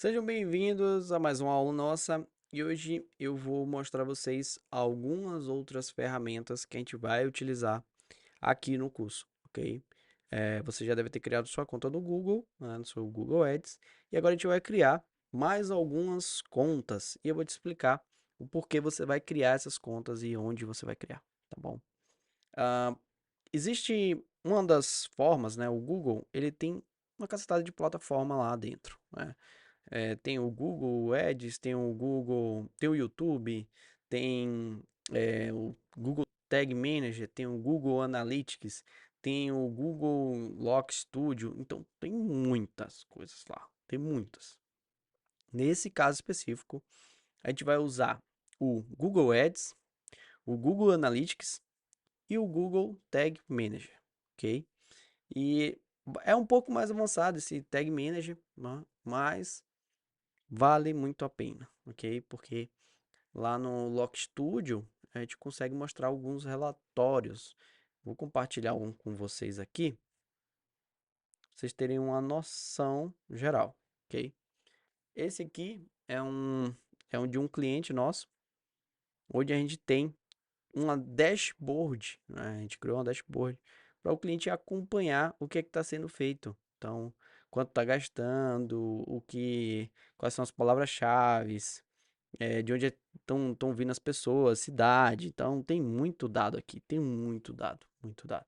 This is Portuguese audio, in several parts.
Sejam bem-vindos a mais uma aula nossa e hoje eu vou mostrar a vocês algumas outras ferramentas que a gente vai utilizar aqui no curso, ok? Você já deve ter criado sua conta no Google, né, no seu Google Ads, e agora a gente vai criar mais algumas contas e eu vou te explicar o porquê você vai criar essas contas e onde você vai criar, tá bom? Ah, Existe uma das formas, né? O Google, ele tem uma cacetada de plataforma lá dentro, né? Tem o Google Ads, tem o Google, tem o YouTube, tem o Google Tag Manager, tem o Google Analytics, tem o Google Lock Studio. Então, tem muitas coisas lá, tem muitas. Nesse caso específico, a gente vai usar o Google Ads, o Google Analytics e o Google Tag Manager, ok? E é um pouco mais avançado esse Tag Manager, né? Mas vale muito a pena, ok? Porque lá no Lock Studio a gente consegue mostrar alguns relatórios. Vou compartilhar um com vocês aqui, pra vocês terem uma noção geral, ok? Esse aqui é um de um cliente nosso, onde a gente tem uma dashboard, né? A gente criou uma dashboard para o cliente acompanhar o que é que está sendo feito. Então, quanto está gastando, quais são as palavras-chave, de onde estão vindo as pessoas, cidade. Então, tem muito dado aqui, tem muito dado, muito dado.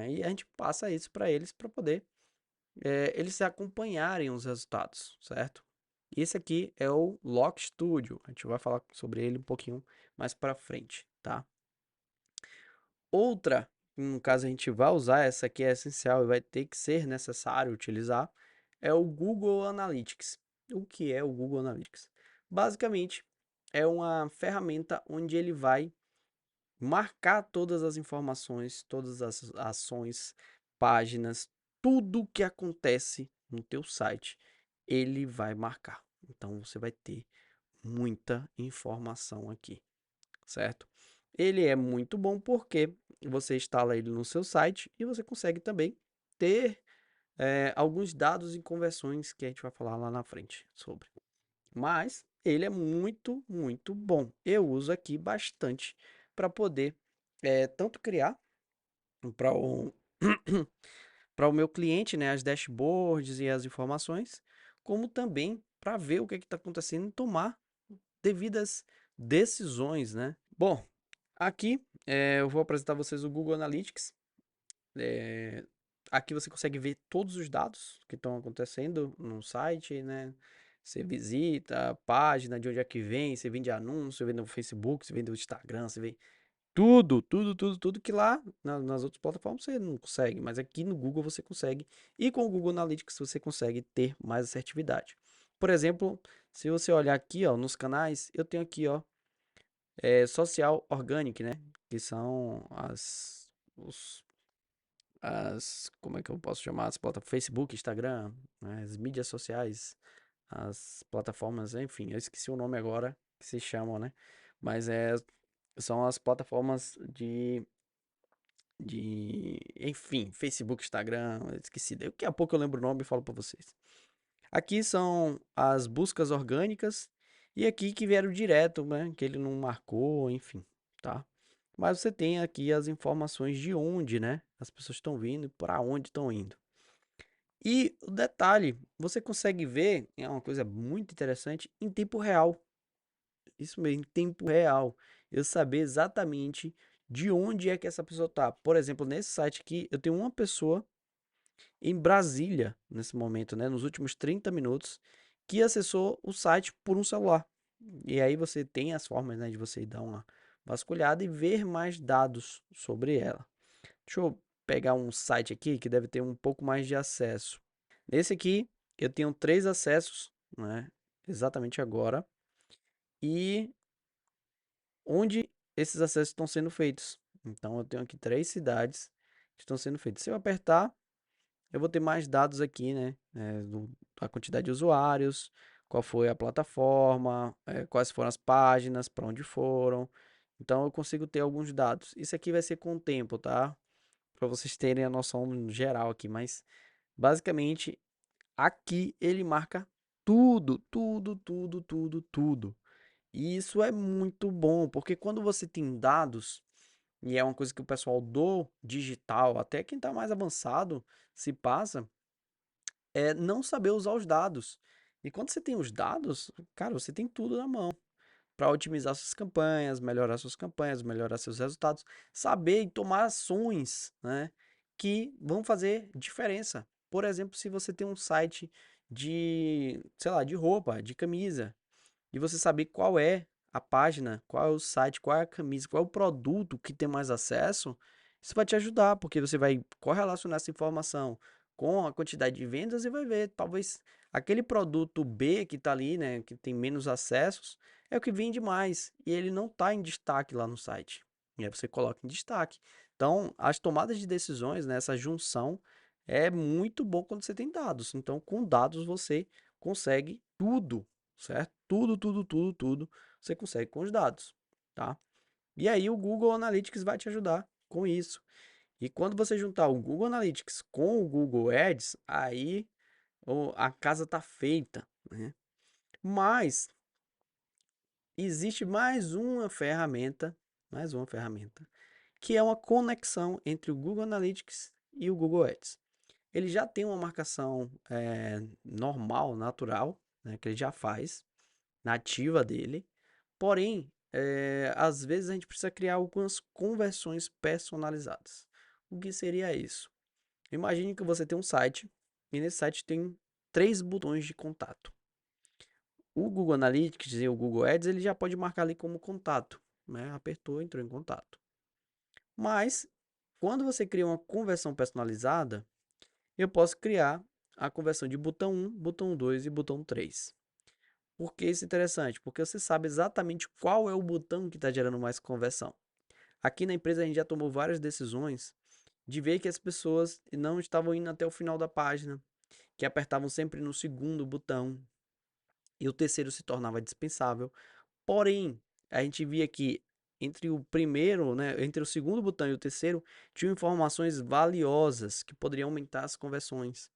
E a gente passa isso para eles para poder eles acompanharem os resultados, certo? Esse aqui é o Lock Studio. A gente vai falar sobre ele um pouquinho mais para frente, tá? Outra, no caso a gente vai usar, essa aqui é essencial e vai ter que ser necessário utilizar, é o Google Analytics. O que é o Google Analytics? Basicamente, é uma ferramenta onde ele vai marcar todas as informações, todas as ações, páginas, tudo que acontece no teu site, ele vai marcar. Então você vai ter muita informação aqui, certo? Ele é muito bom porque você instala ele no seu site e você consegue também ter alguns dados e conversões que a gente vai falar lá na frente sobre. Mas ele é muito, muito bom. Eu uso aqui bastante para poder tanto criar para o, para o meu cliente, né, as dashboards e as informações, como também para ver o que está acontecendo e tomar devidas decisões, né? Bom, aqui eu vou apresentar a vocês o Google Analytics. É, Aqui você consegue ver todos os dados que estão acontecendo no site, né? Você visita a página, de onde é que vem, você vende anúncio, você vende no Facebook, você vende no Instagram, você vê tudo, tudo, tudo, tudo que lá nas outras plataformas você não consegue, mas aqui no Google você consegue. E com o Google Analytics você consegue ter mais assertividade. Por exemplo, se você olhar aqui, ó, nos canais, eu tenho aqui, ó, Social Organic, né? Que são como é que eu posso chamar? As plataformas Facebook, Instagram, né, as mídias sociais, as plataformas, enfim, eu esqueci o nome agora que se chamam, né? Mas são as plataformas enfim, Facebook, Instagram, eu esqueci. Daqui a pouco eu lembro o nome e falo para vocês. Aqui são as buscas orgânicas e aqui que vieram direto, né? Que ele não marcou, enfim, tá? Mas você tem aqui as informações de onde, né? As pessoas estão vindo e para onde estão indo. E o detalhe, você consegue ver, é uma coisa muito interessante, em tempo real. Isso mesmo, em tempo real. Eu saber exatamente de onde é que essa pessoa tá. Por exemplo, nesse site aqui, eu tenho uma pessoa em Brasília, nesse momento, né, nos últimos 30 minutos, que acessou o site por um celular. E aí você tem as formas, né, de você dar uma vasculhada e ver mais dados sobre ela. Deixa eu pegar um site aqui que deve ter um pouco mais de acesso. Nesse aqui, eu tenho 3 acessos, né, exatamente agora, e onde esses acessos estão sendo feitos. Então, eu tenho aqui 3 cidades que estão sendo feitas. Se eu apertar, eu vou ter mais dados aqui, né? A quantidade de usuários, qual foi a plataforma, quais foram as páginas, para onde foram. Então eu consigo ter alguns dados. Isso aqui vai ser com o tempo, tá? Para vocês terem a noção geral aqui, mas basicamente aqui ele marca tudo, tudo, tudo, tudo, tudo. E isso é muito bom, porque quando você tem dados, e é uma coisa que o pessoal do digital, até quem está mais avançado, se passa, é não saber usar os dados. E quando você tem os dados, cara, você tem tudo na mão para otimizar suas campanhas, melhorar seus resultados, saber e tomar ações, né, que vão fazer diferença. Por exemplo, se você tem um site de, sei lá, de roupa, de camisa, e você saber qual é a página, qual é o site, qual é a camisa, qual é o produto que tem mais acesso, isso vai te ajudar, porque você vai correlacionar essa informação com a quantidade de vendas e vai ver, talvez aquele produto B que está ali, né, que tem menos acessos, é o que vende mais e ele não está em destaque lá no site. E aí você coloca em destaque. Então, as tomadas de decisões, né, essa junção é muito bom quando você tem dados. Então, com dados você consegue tudo, certo? Tudo, tudo, tudo, tudo você consegue com os dados, tá? E aí o Google Analytics vai te ajudar com isso. E quando você juntar o Google Analytics com o Google Ads, aí a casa tá feita, né? Mas existe mais uma ferramenta, que é uma conexão entre o Google Analytics e o Google Ads. Ele já tem uma marcação normal, natural, né, que ele já faz, nativa dele. Porém, às vezes a gente precisa criar algumas conversões personalizadas. O que seria isso? Imagine que você tem um site e nesse site tem 3 botões de contato. O Google Analytics e o Google Ads ele já pode marcar ali como contato, né? Apertou, entrou em contato. Mas quando você cria uma conversão personalizada, eu posso criar a conversão de botão 1, botão 2 e botão 3. Por que isso é interessante? Porque você sabe exatamente qual é o botão que está gerando mais conversão. Aqui na empresa a gente já tomou várias decisões de ver que as pessoas não estavam indo até o final da página, que apertavam sempre no segundo botão e o terceiro se tornava dispensável. Porém, a gente via que entre o primeiro, né, entre o segundo botão e o terceiro, tinham informações valiosas que poderiam aumentar as conversões.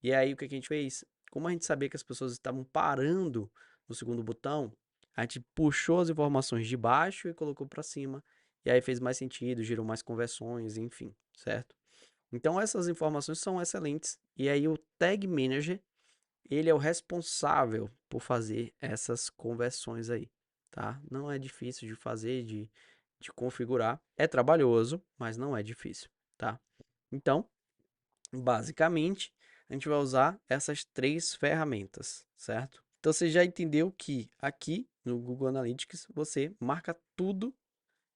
E aí o que a gente fez? Como a gente sabia que as pessoas estavam parando no segundo botão, a gente puxou as informações de baixo e colocou para cima. E aí fez mais sentido, gerou mais conversões, enfim, certo? Então essas informações são excelentes. E aí o Tag Manager, ele é o responsável por fazer essas conversões aí, tá? Não é difícil de fazer, de configurar. É trabalhoso, mas não é difícil, tá? Então, basicamente, a gente vai usar essas 3 ferramentas, certo? Então você já entendeu que aqui no Google Analytics você marca tudo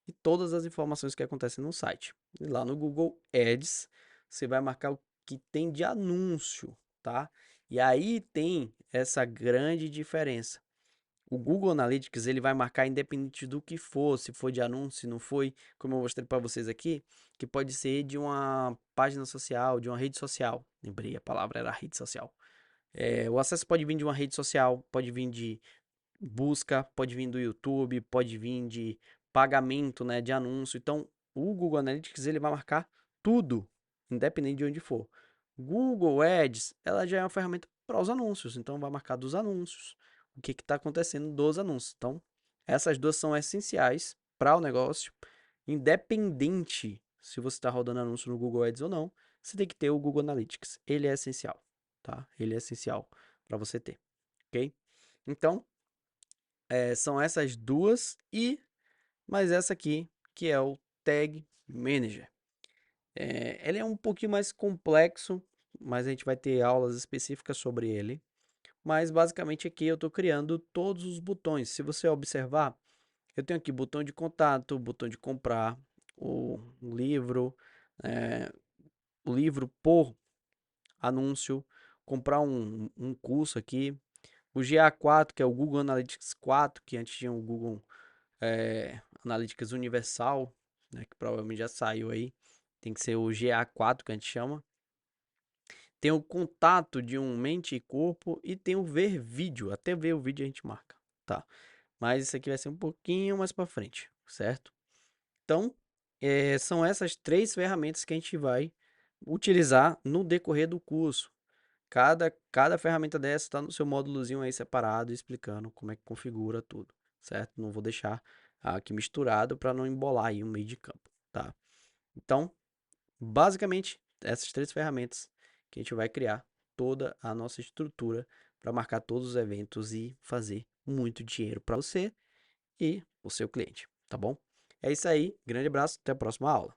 e todas as informações que acontecem no site. E lá no Google Ads você vai marcar o que tem de anúncio, tá? E aí tem essa grande diferença. O Google Analytics ele vai marcar independente do que for, se for de anúncio, se não foi, como eu mostrei para vocês aqui, que pode ser de uma página social, de uma rede social. Lembrei, a palavra era rede social. O acesso pode vir de uma rede social, pode vir de busca, pode vir do YouTube, pode vir de pagamento, né, de anúncio. Então, o Google Analytics ele vai marcar tudo, independente de onde for. Google Ads, ela já é uma ferramenta para os anúncios, então vai marcar dos anúncios, o que está acontecendo dos anúncios. Então, essas duas são essenciais para o negócio, independente se você está rodando anúncio no Google Ads ou não, você tem que ter o Google Analytics. Ele é essencial, tá? Ele é essencial para você ter, ok? Então, são essas duas e mais essa aqui, que é o Tag Manager. Ele é um pouquinho mais complexo, mas a gente vai ter aulas específicas sobre ele. Mas basicamente aqui eu estou criando todos os botões. Se você observar, eu tenho aqui botão de contato, botão de comprar, o livro, é, o livro por anúncio, comprar um curso aqui, o GA4, que é o Google Analytics 4, que antes tinha o Google Analytics Universal, né, que provavelmente já saiu aí. Tem que ser o GA4 que a gente chama. Tem o contato de um mente e corpo e tem o ver vídeo. Até ver o vídeo a gente marca, tá? Mas isso aqui vai ser um pouquinho mais para frente, certo? Então, são essas 3 ferramentas que a gente vai utilizar no decorrer do curso. Cada ferramenta dessa está no seu módulozinho aí separado, explicando como é que configura tudo, certo? Não vou deixar aqui misturado para não embolar aí o meio de campo, tá? Então, basicamente, essas três ferramentas que a gente vai criar toda a nossa estrutura para marcar todos os eventos e fazer muito dinheiro para você e o seu cliente, tá bom? É isso aí, grande abraço, até a próxima aula.